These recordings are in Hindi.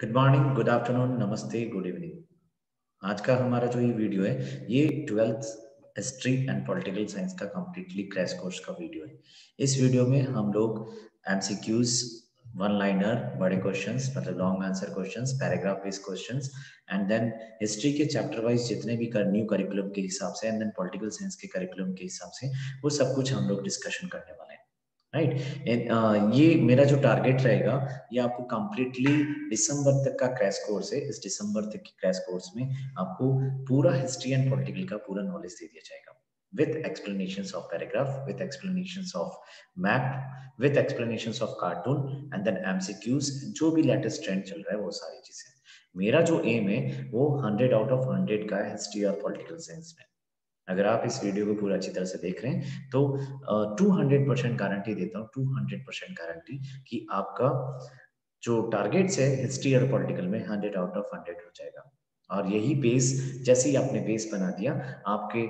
गुड मॉर्निंग, गुड आफ्टरनून, नमस्ते, गुड इवनिंग। आज का हमारा जो ये वीडियो है ये 12th history and political science का कंप्लीटली क्रैश कोर्स का वीडियो है। इस वीडियो में हम लोग एमसीक्यूज, वन लाइनर, बड़े क्वेश्चंस मतलब long answer questions, paragraph based questions and then history के चैप्टर वाइज जितने भी न्यू करिकुलम के हिसाब से एंड देन पॉलिटिकल साइंस के करिकुलम के हिसाब से वो सब कुछ हम लोग डिस्कशन करने वाले हैं। राइट, ये मेरा जो टारगेट रहेगा ये आपको कंप्लीटली दिसंबर तक का क्रैश कोर्स है। इस दिसंबर तक के क्रैश कोर्स में आपको पूरा हिस्ट्री एंड पॉलिटिकल का पूरा नॉलेज दे दिया जाएगा with explanations of paragraph, with explanations of map, with explanations of cartoon and then MCQs, जो भी लेटेस्ट ट्रेंड चल रहा है वो सारी चीजें। मेरा जो एम है वो 100 आउट ऑफ 100 का है हिस्ट्री और पॉलिटिकल साइंस में। अगर आप इस वीडियो को पूरा अच्छी तरह से देख रहे हैं तो 200% गारंटी देता हूँ, 200% गारंटी कि आपका जो टारगेट्स है हिस्ट्री और पॉलिटिकल में 100 आउट ऑफ 100 हो जाएगा। और यही बेस, जैसे ही आपने बेस बना दिया, आपके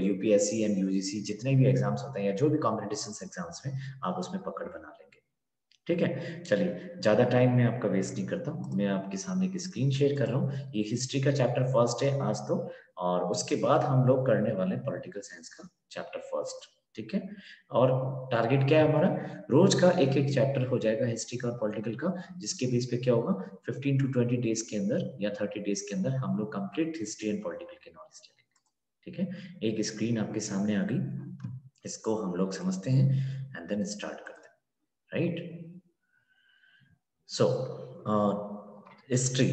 यूपीएससी एंड यूजीसी जितने भी एग्जाम्स होते हैं या जो भी कॉम्पिटिशन एग्जाम्स में आप उसमें पकड़ बना लेंगे। ठीक है, चलिए ज्यादा टाइम मैं आपका वेस्ट नहीं करता हूँ। मैं आपके सामने एक स्क्रीन शेयर कर रहा हूँ। ये हिस्ट्री का चैप्टर फर्स्ट है आज तो, और उसके बाद हम लोग करने वाले पॉलिटिकल साइंस का चैप्टर फर्स्ट। ठीक है, और टारगेट क्या है हमारा, रोज का एक एक चैप्टर हो जाएगा हिस्ट्री का और पॉलिटिकल का, जिसके बेस पे क्या होगा 15 to 20 डेज के अंदर या 30 डेज के अंदर हम लोग कंप्लीट हिस्ट्री एंड पॉलिटिकल के नॉलेज ले लेंगे। ठीक है, एक स्क्रीन आपके सामने आ गई, इसको हम लोग समझते हैं एंड देन स्टार्ट करते हैं। राइट, सो हिस्ट्री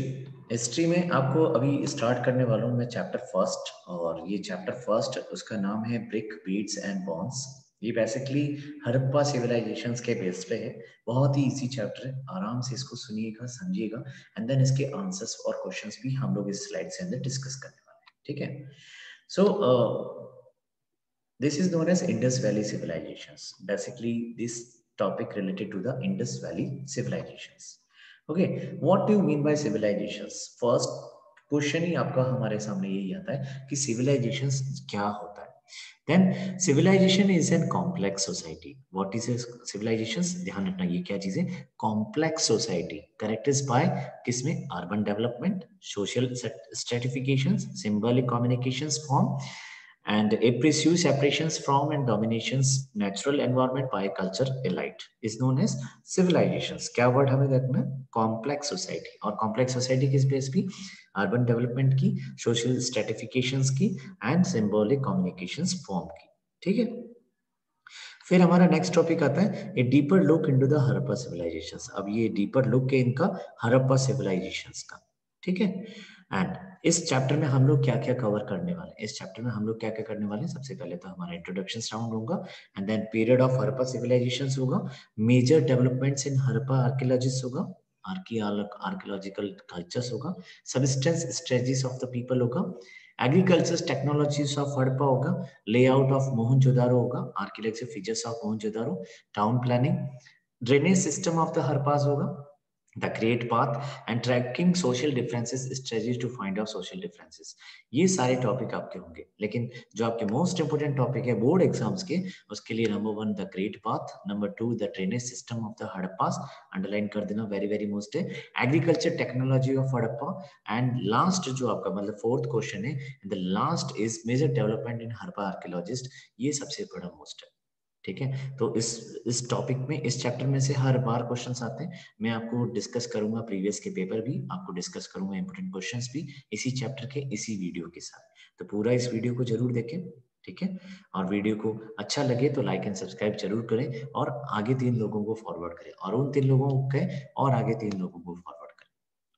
हिस्ट्री में आपको अभी स्टार्ट करने वाला हूँ मैं चैप्टर फर्स्ट, और ये चैप्टर फर्स्ट उसका नाम है ब्रिक, बीड्स एंड बॉन्स। ये बेसिकली हड़प्पा सिविलाइजेशंस के बेस पे है। बहुत ही इजी चैप्टर है, आराम से इसको सुनिएगा, समझिएगा एंड देन इसके आंसर्स और क्वेश्चंस भी हम लोग इस स्लाइड से अंदर डिस्कस करने वाले हैं। ठीक है, सो this is known as Indus Valley civilizations. Basically, this topic related to the Indus Valley civilizations. Okay, what do you mean by civilizations? First question ही आपका हमारे सामने यही आता है कि civilizations क्या होता है। Then civilization is an complex society. What is a civilizations? ध्यान रखना ये क्या चीज है, complex society characterized by किसमें, urban development, social stratifications, symbolic communications form and a pursue separations from and dominations natural environment by culture elite is known as civilizations। क्या वर्ड हमें देखना है, कॉम्प्लेक्स सोसाइटी। और कॉम्प्लेक्स सोसाइटी किस बेस पे, अर्बन डेवलपमेंट की, सोशल स्ट्रेटिफिकेशंस की एंड सिंबॉलिक कम्युनिकेशंस फॉर्म की। ठीक है, फिर हमारा नेक्स्ट टॉपिक आता है a deeper look into the Harappa civilizations. अब ये डीपर लुक है इनका हड़प्पा सिविलाइजेशंस का। ठीक है, एंड इस चैप्टर में हम लोग क्या क्या कवर करने वाले हैं, इस चैप्टर में हम लोग क्या क्या करने वाले हैं, सबसे पहले तो हमारा इंट्रोडक्शन राउंड होगा and then period of Harappa civilisations होगा, major developments in Harappa archaeologist होगा, आर्कियोलॉजिकल कल्चर्स होगा, subsistence strategies of the people होगा, एग्रीकल्चर टेक्नोलॉजीज ऑफ हड़प्पा होगा, लेआउट ऑफ मोहनजोदारो होगा, architecture features of Mohenjodaro, town planning, drainage system of the Harappas होगा, the great bath and tracking social differences, strategies to find out social differences. ये सारे टॉपिक आपके होंगे, लेकिन जो आपके मोस्ट इंपोर्टेंट टॉपिक है बोर्ड एग्जाम्स के, उसके लिए number 1 the great bath, number 2 the drainage system of the Harappas, underline कर देना, वेरी वेरी मोस्ट है, agriculture technology of Harappa, and last जो आपका मतलब फोर्थ क्वेश्चन है, the last is major development in Harappa archaeologist. ये सबसे बड़ा मोस्ट है। ठीक है, तो इस टॉपिक में, इस चैप्टर में से हर बार क्वेश्चंस आते हैं। मैं आपको डिस्कस करूंगा प्रीवियस के पेपर भी, आपको डिस्कस करूंगा इंपोर्टेंट क्वेश्चंस भी इसी चैप्टर के इसी वीडियो के साथ। तो पूरा इस वीडियो को जरूर देखें। ठीक है, और वीडियो को अच्छा लगे तो लाइक एंड सब्सक्राइब जरूर करें और आगे 3 लोगों को फॉरवर्ड करें, और उन 3 लोगों को कहें और आगे 3 लोगों को फॉरवर्ड करें।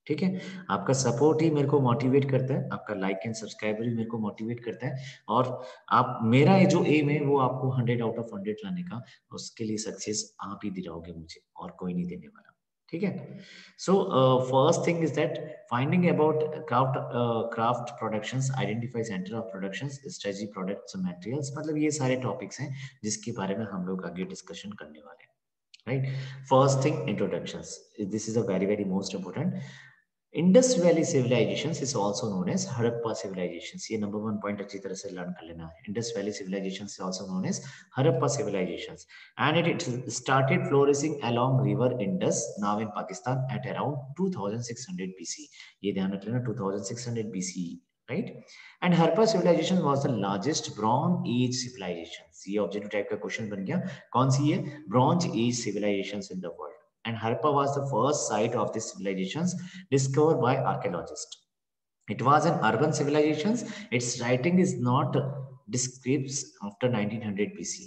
ठीक है, आपका सपोर्ट ही मेरे को मोटिवेट करता है, आपका लाइक एंड सब्सक्राइबर ही मेरे को मोटिवेट करता है, और आप, मेरा ये जो एम है वो आपको 100 आउट ऑफ 100 लाने का, उसके लिए सक्सेस आप ही दिलाओगे मुझे, और कोई नहीं देने वाला। ठीक है, so first thing is that finding about craft productions, identify centre of productions, strategy, products, materials, मतलब ये सारे टॉपिक्स हैं जिसके बारे में हम लोग आगे डिस्कशन करने वाले हैं। Right, first thing introductions, this is a very very most important. Indus valley civilizations is also known as Harappa civilizations. ये नंबर 1 पॉइंट अच्छी तरह से लर्न कर लेना है। Indus valley civilization is also known as Harappa civilizations and it started flourishing along river Indus now in Pakistan at around 2600 BC। ये ध्यान रख लेना 2600 BC, right? And Harappa civilization was the largest Bronze Age civilizations। ये ऑब्जेक्टिव टाइप का क्वेश्चन बन गया। कौन सी है? Bronze Age civilizations in the world। And Harappa was the first site of these civilizations discovered by archaeologists। It was an urban civilization. Its writing is not describes after 1900 BC।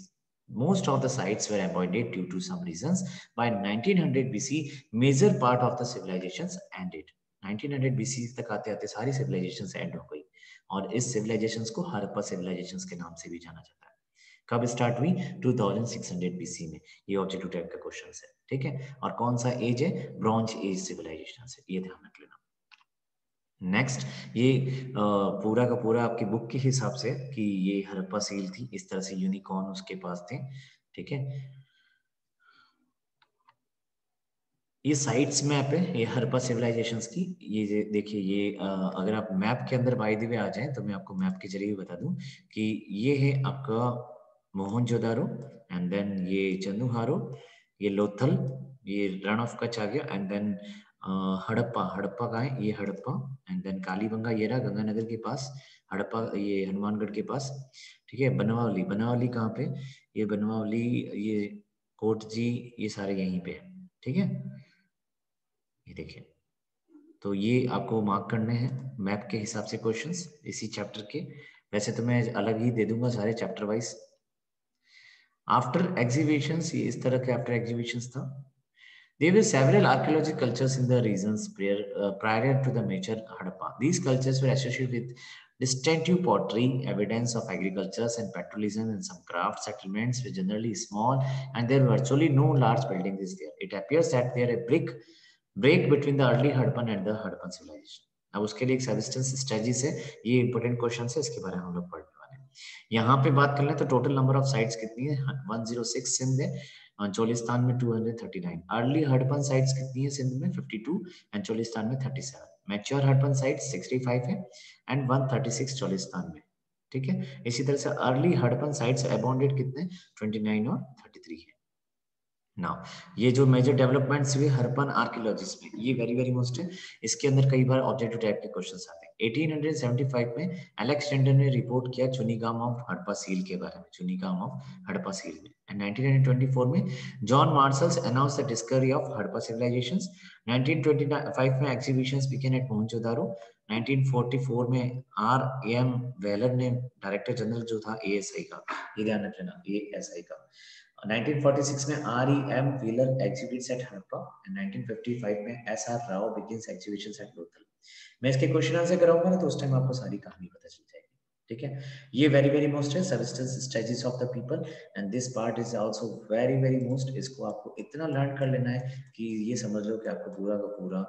Most of the sites were abandoned due to some reasons। By 1900 BC, major part of the civilizations ended। 1900 BC तक आते आते सारी civilizations end हो गई और इस civilizations को हड़प्पा civilizations के नाम से भी जाना जाता है। कब स्टार्ट हुई? 2600 BC में। ये ऑब्जेक्टिव टाइप का क्वेश्चन है, ठीक है। और कौन सा एज है? ब्रॉन्ज एज सिविलाइजेशन है, ये ध्यान रख लेना। नेक्स्ट, ये पूरा का पूरा आपकी बुक के हिसाब से कि ये हड़प्पा सील थी, इस तरह से यूनिकॉर्न उसके पास थे, ठीक है। ये साइट्स मैप है ये हड़प्पा सिविलाइजेशंस की। ये देखिए, ये अगर आप मैप के अंदर बाय द वे आ जाएं तो मैं आपको मैप के जरिए बता दूं कि ये है आपका मोहनजोदारो, एंड देन ये चंदुहारो, ये लोथल, ये रण ऑफ कच्छ आ गया, एंड देन हड़प्पा। हड़प्पा कहाँ है? ये हड़प्पा। एंड देन कालीबंगा ये रहा गंगानगर के पास, हड़प्पा ये हनुमानगढ़ के पास, ठीक है। बनवावली, बनवावली कहाँ पे? ये बनवावली, ये कोटजी, ये सारे यहीं पे है, ठीक है। ये देखिए, तो ये आपको मार्क करने हैं मैप के हिसाब से क्वेश्चंस इसी चैप्टर के। वैसे तो मैं अलग ही दे दूंगा सारे चैप्टर वाइज। आफ्टर एग्जीबिशंस, ये इस तरह के आफ्टर एग्जीबिशंस था। There were several archaeological cultures in the regions prior to the major Harappa। These cultures were associated with distinctive pottery, evidence of agriculture and petroleum, and some craft settlements were generally small, and there were virtually no large buildings there। It appears that there are a break between the early Harappan and the Harappan civilization। अब उसके लिए एक सबिस्टेंस स्ट्रेटजीज है, ये इंपॉर्टेंट क्वेश्चन है, इसके बारे में हम लोग पढ़ने वाले हैं। यहाँ पे बात कर लें तो टोटल नंबर ऑफ साइट्स कितनी है? 106 सिंध है, चोलिस्तान में 239। अर्ली हड़प्पन साइट्स कितनी है? सिंध में 52 एंड चोलिस्तान में 37। मैच्योर हड़प्पन साइट्स 65 है एंड 136 चोलिस्तान में, ठीक है। इसी तरह से अर्ली हड़प्पन साइट्स अबॉन्डेड कितने? 29 और 33 है। नाउ ये जो मेजर डेवलपमेंट्स हुए हड़प्पन आर्कियोलॉजिस्ट में, ये वेरी वेरी मोस्ट है। इसके अंदर कई बार ऑब्जेक्टिव टाइप के क्वेश्चंस आते हैं। 1875 में अलेक्जेंडर ने रिपोर्ट किया चुनिगाम ऑफ हड़प्पा सील के बारे में, चुनिगाम ऑफ हड़प्पा सील में। एंड 1924 में John Marshalls announce the discovery of Harappa civilizations. 1925 में एग्जीबिशंस बिगिन एट मोहनजोदारो। 1944 में R.M. वेलर ने, डायरेक्टर जनरल जो था ASI का, ये ध्यान रख लेना, ASI का। 1946 में R.E.M. Wheeler exhibits at Harappa and 1955 में S.R. Rao begins exhibitions at Lothal। मैं इसके क्वेश्चन आंसर कराऊंगा ना तो उस टाइम आपको सारी कहानी पता चल जाएगी, ठीक है। ये वेरी वेरी मोस्ट है, substance strategies of the people, and this part is also very very most. इसको आपको इतना लर्न कर लेना है कि ये समझ लो कि आपको पूरा का पूरा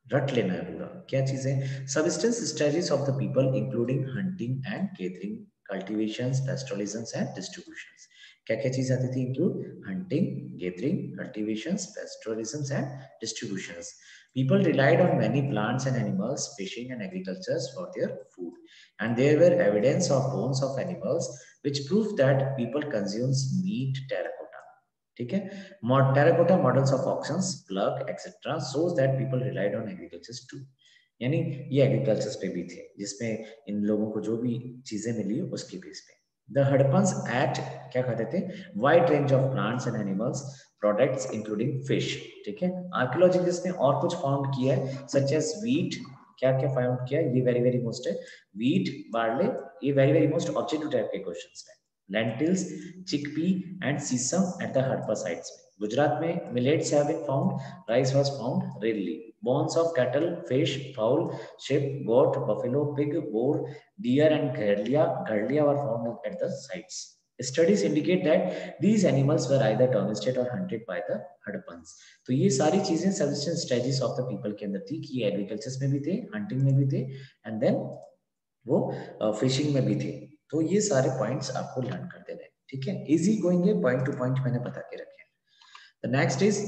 रट लेना है पूरा। क्या चीज है? Substance strategies of the people including hunting and gathering, cultivations, pastoralisms and distributions. क्या क्या चीज आती थी? Include hunting, gathering, cultivations, pastoralisms and distributions. People relied on many plants and animals, fishing and agriculture for their food, and there were evidence of bones of animals which proved that people consumes meat, terracotta, ठीक है। Terracotta models of auctions, plug etcetera shows that people relied on agriculture too। यानी ये एग्रीकल्चर पे भी थे, जिसमें इन लोगों को जो भी चीजें मिली उसके बेस पे। द हड़प्पन्स एट क्या कहते थे? Wide range of plants and animals products including fish, ठीक है। आर्कियोलॉजिस्ट ने और कुछ फाउंड किया है, सच एज व्हीट। क्या क्या फाउंड किया? ये वेरी वेरी मोस्ट है, व्हीट, बार्ले, ये very very most objective type के क्वेश्चंस है। Lentils, chickpea and sesame at the Harappa sites में। गुजरात में millets have been found, rice was found rarely. Bones of cattle, fish, fowl, sheep, goat, buffalo, pig, boar, deer and gadelia were found at the sites। Studies indicate that these animals were either domesticated or hunted by the Hadappans। तो ये सारी चीजें subsistence strategies of the people के अंदर थी कि एग्रीकल्चर में भी थे, हंटिंग में भी थे, एंड देन वो फिशिंग में भी थे। तो ये सारे पॉइंट्स आपको लर्न कर देने, ठीक है। इजी गोइंग है, पॉइंट टू पॉइंट मैंने बता के रखे। The next is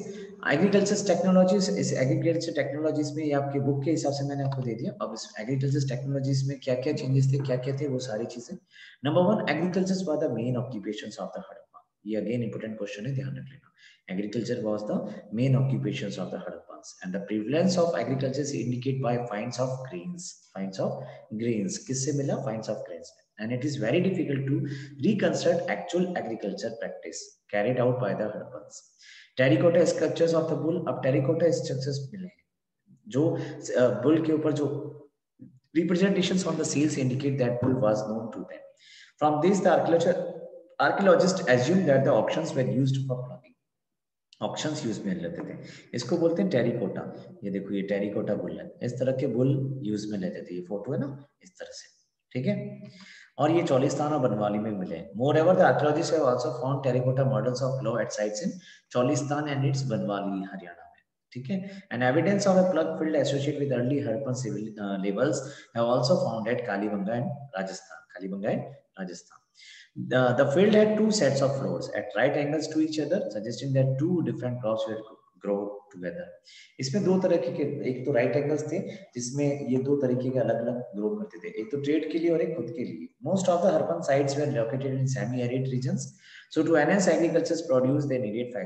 agriculture technologies. इस एग्रीकल्चर टेक्नोलॉजीज में ये आपके बुक के हिसाब से मैंने आपको दे दिया। अब इस एग्रीकल्चर टेक्नोलॉजीज में क्या क्या चेंजेस थे, क्या क्या थे, वो सारी चीजें। Number one, agriculture was the main occupations of the Harappa. ये अगेन इंपॉर्टेंट क्वेश्चन है, ध्यान रख लेना। Agriculture was the main occupations of the Harappans, and the prevalence of agriculture is indicated by finds of grains. Finds of grains. किससे मिला? Finds of grains. And it is very difficult to reconstruct actual agriculture practice carried out by the Harappans. Terracotta sculptures of the bull. अब terracotta structures मिले हैं, जो bull के ऊपर जो representations on the seals indicate that bull was known to them. From this, the archaeologists assume that the auctions were used for plumbing. Options use में लेते थे, इसको बोलते हैं टेरिकोटा। ये देखो, ये टेरिकोटा बुल है, इस तरह के बुल यूज में लेते थे। ये फोटो है ना, इस तरह से, ठीक है। और ये चौलिस्तान और बनवाली में मिले। Moreover the archaeologist have also found terracotta models of plough at sites in Cholistan and it's Banawali, Haryana में, ठीक है। And evidence of a plough field associated with early Harappan civil levels have also found at Kalibangan and Rajasthan. Kalibangan and Rajasthan. The field had two sets of floors at right angles to each other, suggesting that two different crops were grow together. इसमें दो तरह के, एक तो राइट एंगल्स थे जिसमें ये दो तरीके के अलग अलग ग्रो करते थे, एक तो ट्रेड के लिए और एक खुद के लिए। Most of the Harappan sites were located in semi arid regions, so to enhance agriculture's produce they needed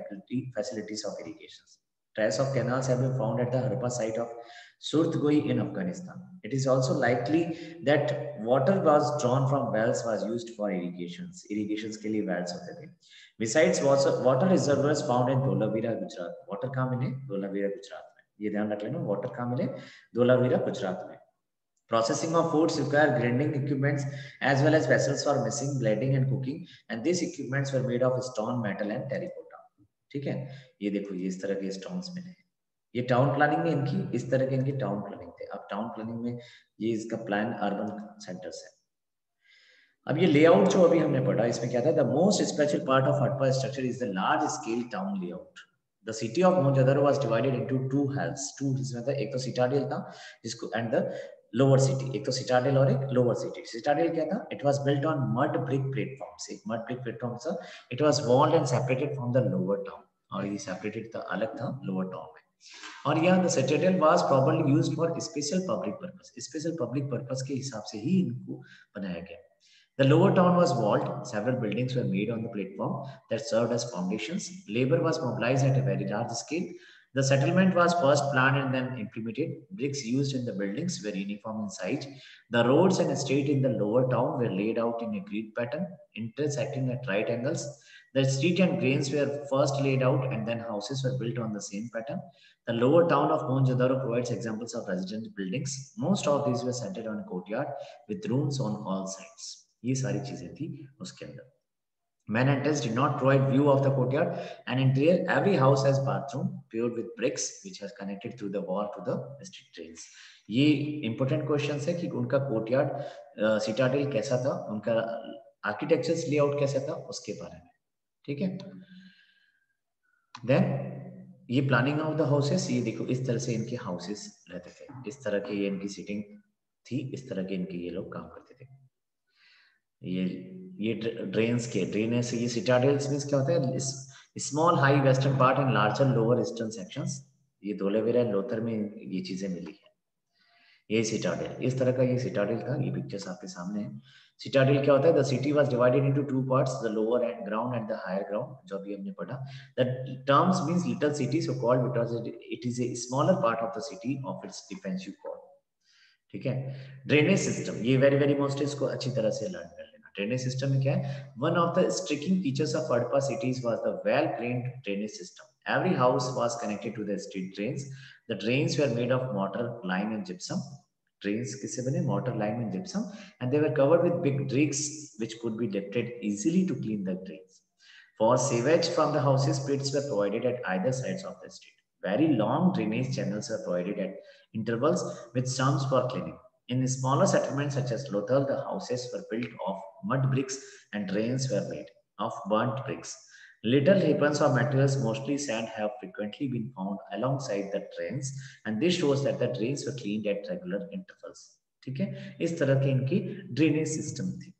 facilities of irrigation. Traces of canals have been found at the Harappa site of Surtgoi in Afghanistan. It is also likely that water was drawn from wells was used for irrigations. Irrigations के लिए wells होते थे. Besides, water reservoirs found in Dholavira, Gujarat. Water कहाँ मिले? Dholavira, Gujarat में. ये ध्यान रख लेना, water कहाँ मिले? Dholavira, Gujarat में. Processing of foods require grinding equipments as well as vessels for mixing, blending and cooking, and these equipments were made of stone, metal and terracotta. ठीक है, ये देखो, ये इस तरह के स्टोन्स मिले हैं। ये टाउन प्लानिंग में इनकी इस तरह के इनकी टाउन प्लानिंग थे। अब टाउन प्लानिंग में ये इसका प्लान अर्बन सेंटर्स है। अब ये लेआउट जो अभी हमने पढ़ा, इसमें क्या था? The most special part of Harappa structure is the large scale town layout. The city of Mohenjodaro was divided into two halves. Two जिसमें था, एक तो सिटाडेल था जिसको, एंड द लोअर सिटी। एक तो सिटाडेल और एक लोअर सिटी। सिटाडेल क्या था? It was built on mud brick platforms. एक मड ब्रिक प्लेटफॉर्म था। It was walled and separated from the lower town, और ये सेपरेटेड था, अलग था लोअर टाउन में। और यहाँ the Citadel was probably used for special public purpose. Special public purpose के हिसाब से ही इनको बनाया गया। The lower town was walled. Several buildings were made on the platform that served as foundations. Labor was mobilized at a very large scale. The settlement was first planned and then implemented. Bricks used in the buildings were uniform in size. The roads and street in the lower town were laid out in a grid pattern, intersecting at right angles. The street and drains were first laid out and then houses were built on the same pattern. The lower town of Mohenjo-daro provides examples of residential buildings. Most of these were centered on a courtyard with rooms on all sides. ये सारी चीजें थी उसके अंदर। Men entrance did not provide view of the courtyard, and interior every house has bathroom paved with bricks which has connected through the wall to the street drains. ये important questions है कि उनका courtyard सिटाडेल कैसा था, उनका आर्किटेक्चर लेआउट कैसा था, उसके बारे में, ठीक है। देन ये प्लानिंग ऑफ द हाउसेस, ये देखो इस तरह से इनके हाउसेस रहते थे, इस तरह के ये इनकी सीटिंग थी, इस तरह के इनके ये लोग काम करते थे। ये ड्रेन्स के ड्रेनेज, ये सिटाडेल्स मींस क्या होता है? Small high western part and larger lower eastern sections. ये धोलावीरा एंड लोथर में ये चीजें मिली है। ये सिटाडेल, इस तरह का ये सिटाडेल था। ये पिक्चर्स आपके सामने है। सिटाडेल क्या होता है? The city was divided into two parts, the lower and ground and the higher ground, जो भी हमने पढ़ा। The terms means little city, so called because it is a smaller part of the city of its defensive core, ठीक है। ड्रेनेज सिस्टम, ये वेरी वेरी मोस्ट, इसको अच्छी तरह से लर्न कर लेना। ड्रेनेज सिस्टम में क्या है? One of the striking features of Harappa cities was the well planned drainage system. Every house was connected to the street drains. The drains were made of mortar, lime and gypsum. Drains किससे बने? Mortar, lime and gypsum, and they were covered with big drakes which could be lifted easily to clean the drains. For sewage from the houses, pits were provided at either sides of the street. Very long drainage channels were provided at intervals with sumps for cleaning. In smaller settlements such as Lothal, the houses were built of mud bricks and drains were made of burnt bricks. Little heapings of materials, mostly sand, have frequently been found alongside the drains, and this shows that the drains were cleaned at regular intervals. ठीक है, इस तरह की इनकी ड्रेनेज सिस्टम थी।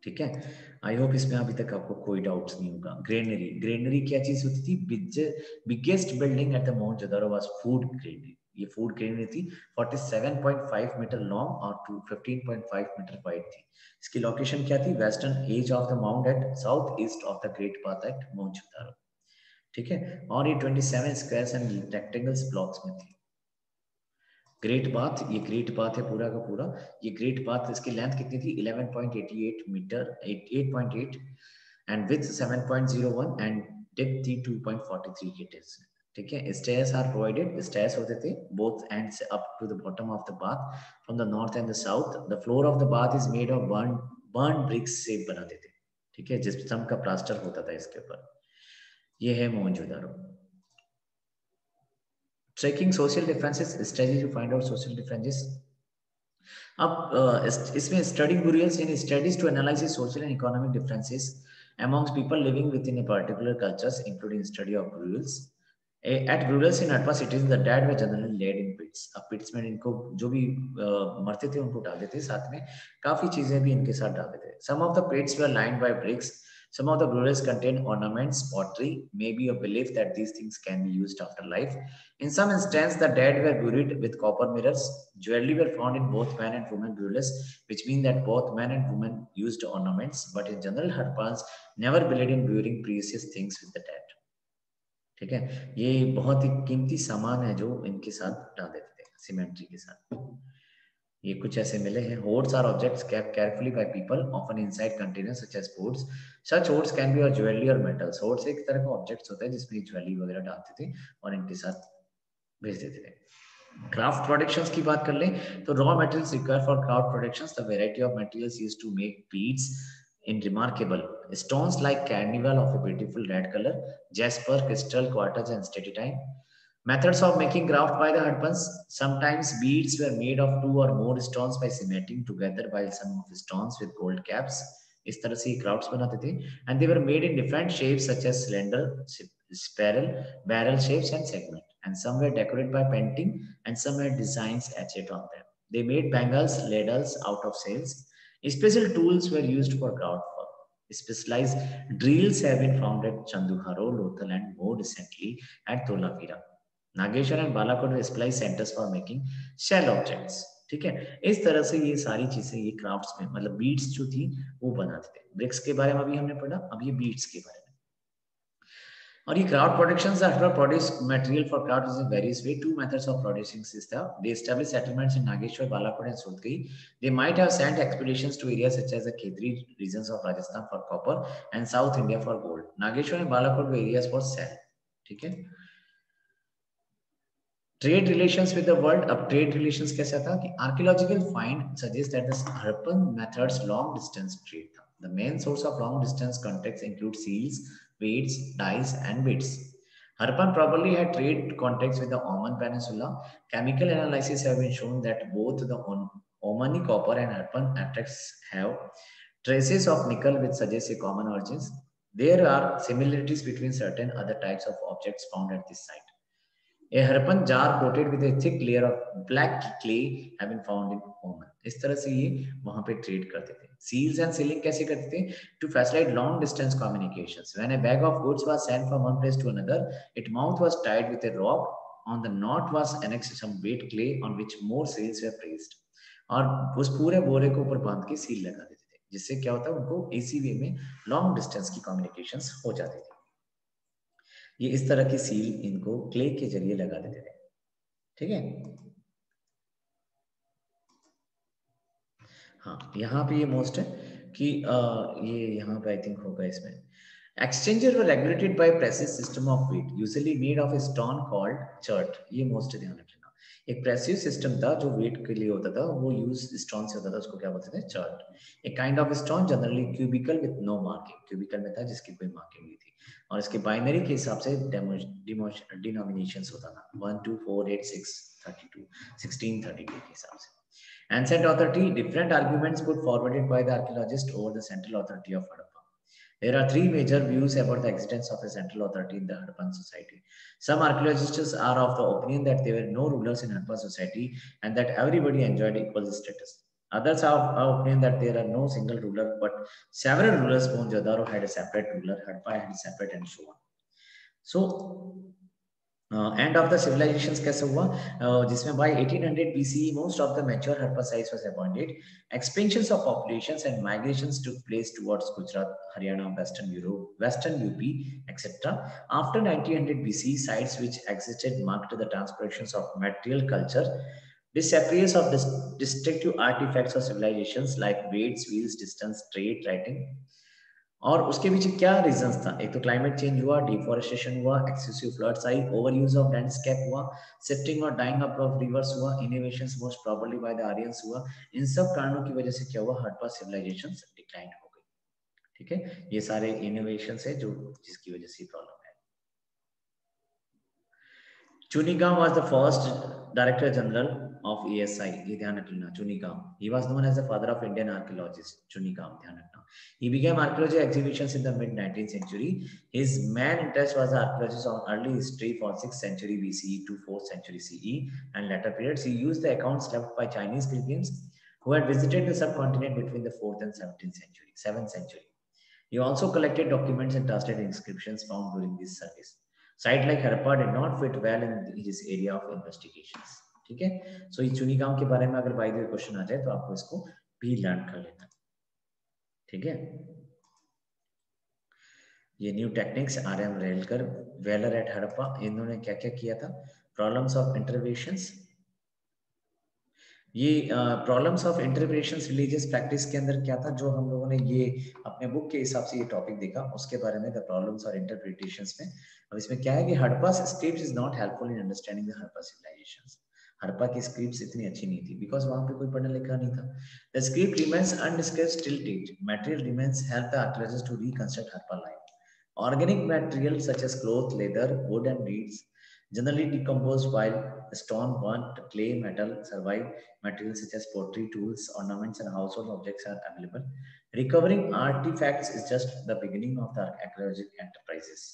ठीक है, आई होप इसमें अभी तक आपको कोई डाउट्स नहीं होगा। ग्रेनरी, ग्रेनरी क्या चीज होती थी? Biggest building at the Mohenjodaro was food granary. ये फूड ग्रेनरी थी, 47.5 मीटर लॉन्ग और 15.5 मीटर वाइड थी। इसकी लोकेशन क्या थी? Western edge of the mount at south east of the great path at Mohenjodaro. ठीक है, और ये 27 स्क्वायर्स एंड रेक्टेंगल्स ब्लॉक्स में थी। ग्रेट पाथ, ये ग्रेट पाथ है पूरा का पूरा। ये ग्रेट पाथ, इसकी लेंथ कितनी थी? 11.88 metre, 8.8, and width 7.01 and depth थी 2.43 मीटर्स। ठीक है, स्टेयर्स आर प्रोवाइडेड, स्टेयर्स होते थे both ends up to the bottom of the bath from the north and the south. The floor of the bath is made of burn bricks से बनाते थे। ठीक है, जिप्सम का प्लास्टर होता था इसके ऊपर। ये है Mohenjodaro. Tracking social differences, strategy to find out social differences. अब इसमें studying burials in studies to analyze social and economic differences amongst people living within a particular cultures, including study of burials. At burials in Atma cities, the dead were generally laid in pits. अब pits में इनको जो भी मरते थे उनको डाल देते, साथ में काफी चीजें भी इनके साथ डाल देते। Some of the pits were lined by bricks. Some of the burials contain ornaments, pottery, maybe a belief that these things can be used after life. In some instances, the dead were buried with copper mirrors. Jewelry were found in both man and woman burials, which means that both man and woman used ornaments. But in general, Harpans never believed in burying precious things with the dead. ठीक है, ये बहुत ही कीमती सामान है जो इनके साथ डाल देते थे सिमेंट्री के साथ। ये कुछ ऐसे मिले हैं। Hoards are objects kept carefully by people, often inside containers such as boards. Such hoards can be of jewelry or metals. Hoards एक तरह का ऑब्जेक्ट्स होता है जिसमें ज्वेलरी वगैरह डालते थे और इनके साथ भेज देते थे। क्राफ्ट प्रोडक्शंस की बात कर लें तो raw materials required for craft productions, the variety of materials used to make beads in remarkable stones like carnival of a beautiful red color, jasper, crystal, quartz and steatite. Methods of making craft by the Harpans. Sometimes beads were made of two or more stones by cementing together, while some of the stones with gold caps. इस तरह से क्राफ्ट्स बनाते थे, and they were made in different shapes such as cylinder, spiral, barrel shapes and segment, and some were decorated by painting and some had designs etched on them. They made bangles, ladles out of sails. Special tools were used for craft work. Specialized drills have been found at Chanduharo, Lothal, and more recently at Tolapira. Nageshwar and Balakot में splice centres for making shell objects. ठीक है, इस तरह से ये सारी चीजें, ये क्राफ्ट्स में मतलब बीड्स जो थी वो बनाते थे। ब्रिक्स के बारे में अभी हमने पढ़ा, अब ये बीड्स के बारे में। और ये craft productions after produce material for craft using various way. Two methods of producing system. They establish settlements in Nageshwar, Balakot and सोतगई. They might have sent expeditions to areas such as the Khedri regions of Rajasthan for copper and South India for gold. Nageshwar and Balakot were areas for sale. ठीक है, trade relations with the world. अब ट्रेड रिलेशंस कैसा था कि archaeological find suggest that the Harappan methods long distance trade था। The main source of long distance contacts include seals, beads, dyes and beads. Harappan probably had trade contacts with the Oman Peninsula. Chemical analysis have been shown that both the Omani copper and Harappan attracts have traces of nickel which suggest a common origins. There are similarities between certain other types of objects found at this site. A Harappan jar coated with a thick layer of black clay have been found in Oman. इस तरह से ये वहां पे ट्रेड करते थे। Seals and sealing कैसे करते थे? To facilitate long distance communications. When a bag of goods was sent from one place to another, its mouth was tied with a rope. On the knot was annexed some weight clay on which more seals were placed. और उस पूरे बोरे को ऊपर बांध के सील लगा देते थे, जिससे क्या होता है उनको इजी वे में लॉन्ग डिस्टेंस की कम्युनिकेशंस हो जाती थी। ये इस तरह की सील इनको क्ले के जरिए लगा देते थे। ठीक है, हाँ यहाँ पे ये मोस्ट है कि ये यहाँ पे आई थिंक होगा इसमें। Exchanges were regulated by precise system of weight usually made of a stone called chert. ये मोस्ट ध्यान रखना, एक प्रेसिस सिस्टम था जो वेट के लिए होता था, वो यूज स्टोन से होता था, उसको क्या बोलते थे? चर्ट। एक kind of stone generally cubical with no marking, cubical में था जिसकी कोई मार्किंग नहीं थी, और इसके बाइनरी के हिसाब से डिनोमिनेशंस होता था 1 2 4 8 6 32 16 32 के हिसाब से। Ancient authority, different arguments put forwarded by the archaeologist over the central authority of Harappa. There are three major views about the existence of a central authority in the Harappan society. Some archaeologists are of the opinion that there were no rulers in Harappan society and that everybody enjoyed equal status. Others have opinion that there are no single ruler, but several rulers. Mohenjo-daro had a separate ruler, Harappa had a separate, and so on. So end of the civilizations कैसे हुआ जिसमें by 1800 BCE most of the mature Harappa sites was appointed. Expansions of populations and migrations took place towards Gujarat, Haryana, Western Europe, Western UP, etc. After 1900 BCE, sites which existed marked the transformations of material culture, disappearance of distinctive artifacts of civilizations like weights, wheels, distance, trade, writing. और उसके पीछे क्या रीजंस था? एक तो क्लाइमेट चेंज हुआ, डिफोरेस्टेशन हुआ, excessive floods I, over use of landscape हुआ, शिफ्टिंग और डाइंग अप ऑफ रिवर्स हुआ, innovations most probably by the Aryans हुआ. इन सब कारणों की वजह से क्या हुआ? हड़प्पा सिविलाइजेशन डिक्लाइन हो गई. ठीक है, ये सारे इनोवेशंस है जो जिसकी वजह से प्रॉब्लम है. Chunigam was the first Director General of ESI. ये ध्यान रखना. Chunigam. He was known as the father of Indian archaeologists. Chunigam, ध्यान रखना. He began archaeology exhibitions in the mid 19th century. His main interest was archaeology of early history from 6th century BCE to 4th century CE and later periods. He used the accounts left by Chinese pilgrims who had visited the subcontinent between the 4th and 7th century. He also collected documents and translated inscriptions found during this service. Site like Harappa did not fit well in his area of investigations. ठीक है, सो ये चुनीगाम के बारे में अगर बाय द वे क्वेश्चन आ जाए तो आपको इसको भी लर्न कर लेना. ठीक है, ये न्यू टेक्निक्स RM रेलकर, वेलर एट हड़प्पा, इन्होंने क्या क्या किया था? Problems of interpretations. ये problems of interpretations religious practice के अंदर क्या था जो हम लोगों ने ये अपने बुक के हिसाब से ये टॉपिक देखा, उसके बारे में द प्रॉब्लम्स और इंटरप्रिटेशंस में. अब इसमें क्या है कि Harappa scripts is not helpful in understanding the Harappa civilizations. Harappa की स्क्रिप्ट्स इतनी अच्छी नहीं थी बिकॉज वहां पे कोई पढ़ा लिखा नहीं था. The script remains undiscussed till date. Material remains help the archaeologist to reconstruct Harappa life. Organic material such as cloth, leather, wood and reeds generally decomposed while stone, burnt clay, metal survive. Materials such as pottery, tools, ornaments and household objects are available. Recovering artifacts is just the beginning of the archaeological enterprises.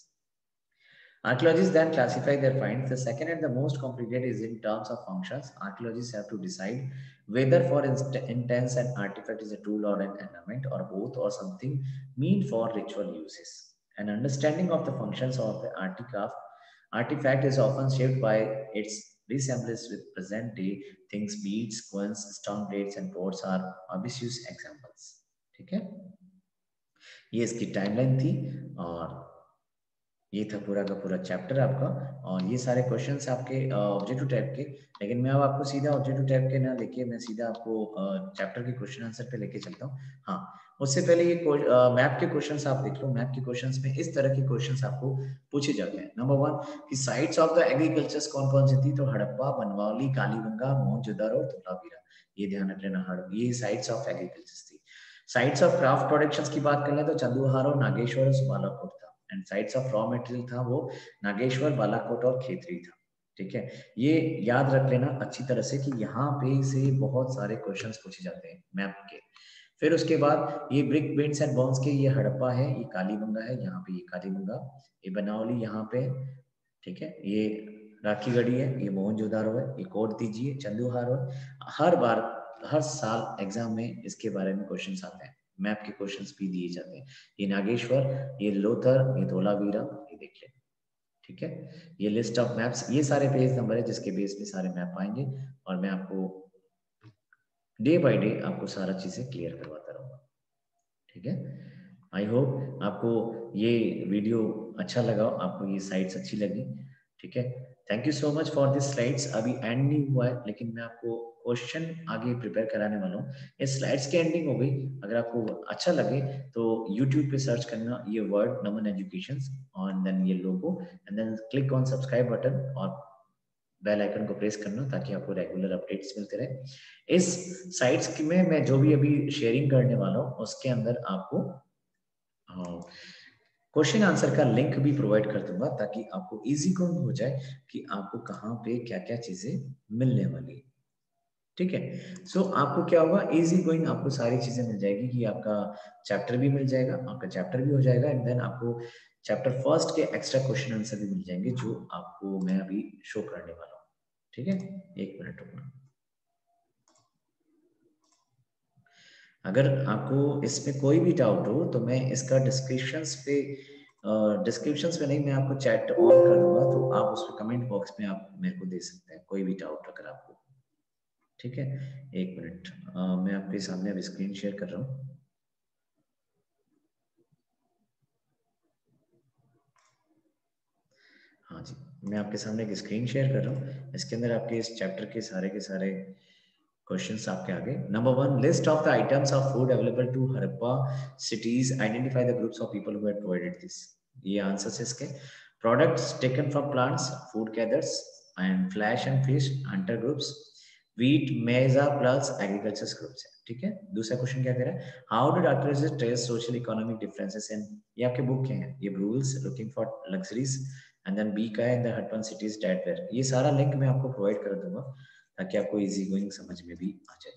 Archaeologists then classify their finds. The second and the most complicated is in terms of functions. Archaeologists have to decide whether, for instance, an artifact is a tool or an ornament or both or something meant for ritual uses. An understanding of the functions of the artifact is often shaped by its resemblance with present day things. Beads, coins, stone plates and pots are obvious examples. ठीक है, ये इसकी टाइमलाइन थी और ये था पूरा का पूरा चैप्टर आपका. और ये सारे क्वेश्चंस आपके ऑब्जेक्टिव टाइप के, लेकिन मैं अब आपको सीधा ऑब्जेक्टिव टाइप के ना लेके मैं सीधा आपको चैप्टर के क्वेश्चन आंसर पे लेके चलता हूँ. हाँ, उससे पहले ये मैप के क्वेश्चंस आप देख लो. मैप के क्वेश्चंस में इस तरह के क्वेश्चंस आपको पूछे जाते हैं. नंबर 1 कि साइट्स ऑफ द एग्रीकल्चर्स कौन कौन सी थी? तो हड़प्पा, बनवाली, कालीबंगा, मोहनजोदड़ो और धोलावीरा. ये ध्यान रख लेना, ये साइट्स ऑफ एग्रीकल्चर्स थी. साइट्स ऑफ क्राफ्ट प्रोडक्शंस की बात कर ले तो चंदूहारो, नागेश्वर और बालाकोट था. And sites of raw material था वो नागेश्वर, बालाकोट और खेतरी था. ठीक है, ये याद रख लेना अच्छी तरह से कि यहाँ पे से बहुत सारे क्वेश्चंस पूछे जाते हैं मैप के. फिर उसके बाद ये ब्रिक बेंट्स एंड बोन्स के, ये हड़प्पा है, ये कालीबंगा है, यहाँ पे ये कालीबंगा, ये बनावली यहाँ पे. ठीक है, ये राखीगढ़ी है, ये मोहनजोदारो है, ये कोट दीजिए चंदूहारो है. हर बार हर साल एग्जाम में इसके बारे में क्वेश्चंस आते हैं, मैप के क्वेश्चंस भी दिए जाते हैं. ये नागेश्वर, ये लोथर, ये धोलावीरा, ये देख लें. ठीक है, ये लिस्ट ऑफ मैप्स, ये सारे पेज नंबर है जिसके बेस पे सारे मैप आएंगे और मैं आपको डे बाय डे आपको सारा चीजें क्लियर करवाता रहूंगा. ठीक है, आई होप आपको ये वीडियो अच्छा लगा, आपको ये साइट्स अच्छी लगी. ठीक है, thank you so much for this slides. अभी एंड नहीं हुआ है लेकिन मैं आपको क्वेश्चन आगे प्रिपेयर कराने वाला हूँ. ये स्लाइड्स की एंडिंग हो गई. अगर आपको अच्छा लगे तो यूट्यूब पे सर्च करना ये वर्ड नमन एजुकेशन और देन ये logo and then click on subscribe button और बेल आइकन को प्रेस करना ताकि आपको रेगुलर अपडेट्स मिलते रहे. इस साइट्स में मैं जो भी अभी शेयरिंग करने वाला हूँ उसके अंदर आपको क्वेश्चन आंसर का लिंक भी प्रोवाइड कर दूंगा ताकि आपको इजी हो जाए कि आपको कहाँ पे क्या क्या चीजें मिलने वाली. ठीक है, सो आपको क्या होगा, इजी गोइंग आपको सारी चीजें मिल जाएगी कि आपका चैप्टर भी मिल जाएगा, आपका चैप्टर भी हो जाएगा एंड देन आपको चैप्टर फर्स्ट के एक्स्ट्रा क्वेश्चन आंसर भी मिल जाएंगे जो आपको मैं अभी शो करने वाला हूँ. ठीक है, एक मिनट रुकना. अगर आपको इसमें कोई भी डाउट हो तो मैं इसका डिस्क्रिप्शंस पे नहीं, मैं आपको चैट ऑन कर दूंगा, तो आप उसमें कमेंट बॉक्स में आप मेरे को दे सकते हैं कोई भी डाउट अगर आपको। ठीक है, एक मिनट, मैं आपके सामने अब स्क्रीन शेयर कर रहा हूँ। हाँ जी, मैं आपके सामने एक स्क्रीन शेयर कर रहा हूँ, इसके अंदर आपके इस चैप्टर के सारे क्वेश्चंस आपके आगे। Number 1, list of the items of food available to Harappa cities, identify the groups of people who had provided this. ये आंसर्स इसके। Products taken from plants, food gathers and flash and fish, hunter groups, wheat maize plus agriculture groups है। ठीक है, दूसरा क्वेश्चन क्या कह रहा है, how did archaeologist trace social economic differences in, ये आपके बुक के हैं, ये rules looking for luxuries, and then B का है the Harappan cities date where. ये सारा लिंक मैं आपको प्रोवाइड कर दूंगा ताकि आपको इजी गोइंग समझ में भी आ जाए।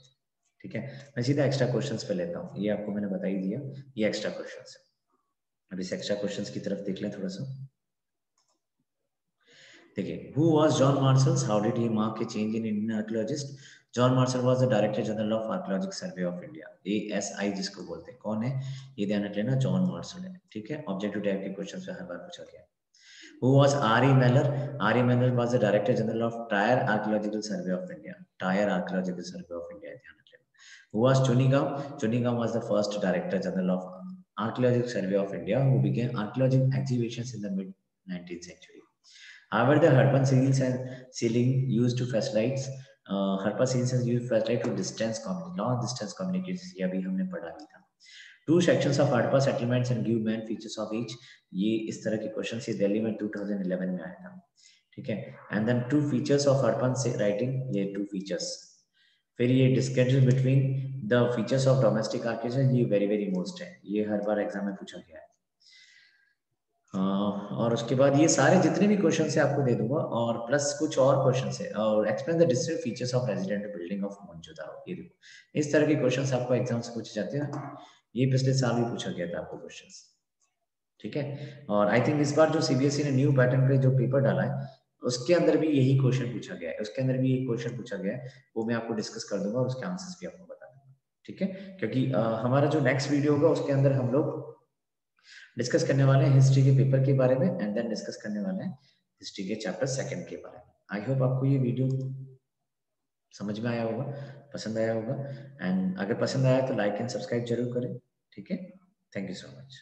ठीक है, मैं सीधा एक्स्ट्रा क्वेश्चंस पे लेता हूँ, ये आपको मैंने बता ही दिया, ये एक्स्ट्रा क्वेश्चंस है। अब इस एक्स्ट्रा क्वेश्चंस की तरफ देख लें थोड़ा सा। देखिए, who was John Marshall? How did he mark a change in Indian archaeologist? John Marshall was the Director General of Archaeological Survey of India, ASI जिसको बोलते हैं। कौन है ये ध्यान रख लेना, जॉन मार्शल है। ठीक है, ऑब्जेक्टिव टाइप के क्वेश्चन से हर बार पूछा गया। Who was R.E. Meller? R.E. Meller was the Director General of Tyre Archaeological Survey of India. Tyre Archaeological Survey of India, ध्यान रख लेना। Who was Chunigam? Chunigam was the first Director General of Archaeological Survey of India, who began archaeological excavations in the mid 19th century. However, the Harpan seals and sealing used to facilitate Harpa seals and used to facilitate to distance long distance communications. ये अभी हमने पढ़ा भी था। Two sections of Harpa settlements and give main features of each. ये इस तरह के क्वेश्चन से दिल्ली में 2011 में आया था। ठीक है, and then two features of Harappan से राइटिंग, ये टू फीचर्स। फिर ये description between the features of domestic architecture, ये वेरी मोस्ट है, ये हर बार एग्जाम में पूछा गया है। और उसके बाद ये सारे जितने भी क्वेश्चन है आपको दे दूंगा, और प्लस कुछ और क्वेश्चन है, और explain the distinct features of resident building of Mohenjodaro. ये देखो, इस तरह के क्वेश्चन आपको एग्जाम से पूछे जाते हैं। ये पिछले साल भी पूछा गया था आपको क्वेश्चन। ठीक है, और आई थिंक इस बार जो सीबीएसई ने न्यू पैटर्न पे जो पेपर डाला है उसके अंदर भी यही क्वेश्चन पूछा गया है, उसके अंदर भी एक क्वेश्चन पूछा गया है, वो मैं आपको डिस्कस कर दूंगा और उसके आंसर्स भी आपको बता दूंगा। ठीक है, क्योंकि हमारा जो नेक्स्ट वीडियो होगा उसके अंदर हम लोग डिस्कस करने वाले हैं हिस्ट्री के पेपर के बारे में, एंड देन डिस्कस करने वाले हैं हिस्ट्री के चैप्टर 2 के बारे में। आई होप आपको ये वीडियो समझ में आया होगा, पसंद आया होगा, एंड अगर पसंद आया तो लाइक एंड सब्सक्राइब जरूर करें। ठीक है, थैंक यू सो मच।